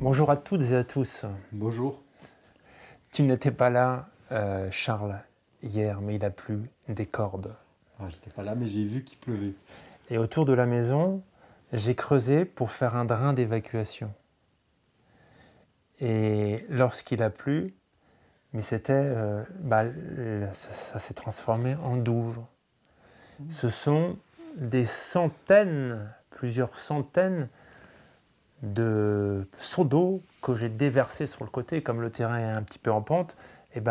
Bonjour à toutes et à tous. Bonjour. Tu n'étais pas là, Charles, hier, mais il a plu des cordes. Ah, j'étais pas là, mais j'ai vu qu'il pleuvait. Et autour de la maison, j'ai creusé pour faire un drain d'évacuation. Et lorsqu'il a plu, mais c'était, ça s'est transformé en douve. Ce sont des centaines, plusieurs centaines de seaux d'eau que j'ai déversés sur le côté. Comme le terrain est un petit peu en pente, et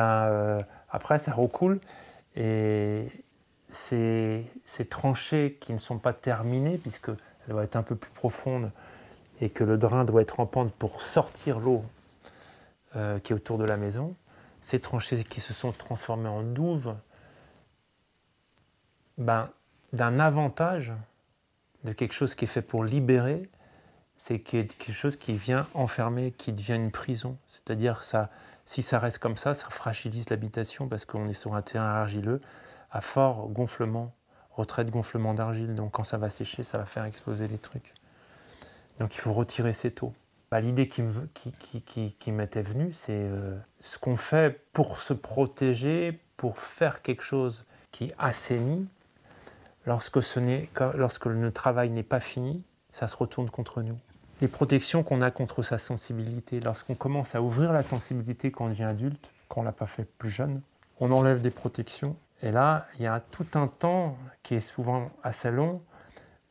après ça recoule. Et ces tranchées qui ne sont pas terminées, puisqu'elles doivent être un peu plus profondes, et que le drain doit être en pente pour sortir l'eau qui est autour de la maison, ces tranchées qui se sont transformées en douves, d'un avantage, de quelque chose qui est fait pour libérer, c'est quelque chose qui vient enfermer, qui devient une prison. C'est-à-dire, si ça reste comme ça fragilise l'habitation parce qu'on est sur un terrain argileux à fort gonflement, retrait de gonflement d'argile. Donc quand ça va sécher, ça va faire exploser les trucs. Donc il faut retirer cette eau. L'idée qui m'était venue, c'est ce qu'on fait pour se protéger, pour faire quelque chose qui assainit. Lorsque le travail n'est pas fini, ça se retourne contre nous. Les protections qu'on a contre sa sensibilité, lorsqu'on commence à ouvrir la sensibilité quand on devient adulte, quand on ne l'a pas fait plus jeune, on enlève des protections. Et là, il y a tout un temps qui est souvent assez long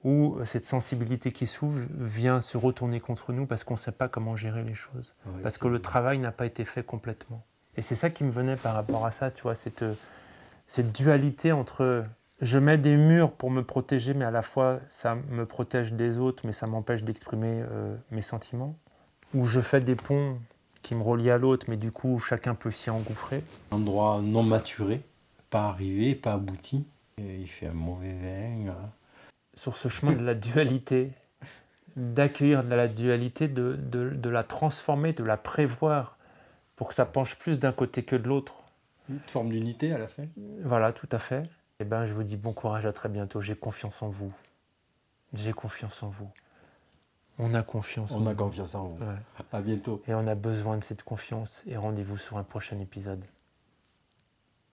où cette sensibilité qui s'ouvre vient se retourner contre nous parce qu'on ne sait pas comment gérer les choses. Ouais, parce que le travail n'a pas été fait complètement. Et c'est ça qui me venait par rapport à ça, tu vois, cette dualité entre je mets des murs pour me protéger, mais à la fois ça me protège des autres, mais ça m'empêche d'exprimer mes sentiments. Ou je fais des ponts qui me relient à l'autre, mais du coup chacun peut s'y engouffrer. Un endroit non maturé, pas arrivé, pas abouti. Et il fait un mauvais vin. Sur ce chemin de la dualité, d'accueillir la dualité, de la transformer, de la prévoir pour que ça penche plus d'un côté que de l'autre. Une forme d'unité à la fin. Voilà, tout à fait. Et je vous dis bon courage, à très bientôt. J'ai confiance en vous. J'ai confiance en vous. On a confiance en vous. On a confiance en vous. Ouais. À bientôt. Et on a besoin de cette confiance. Et rendez-vous sur un prochain épisode.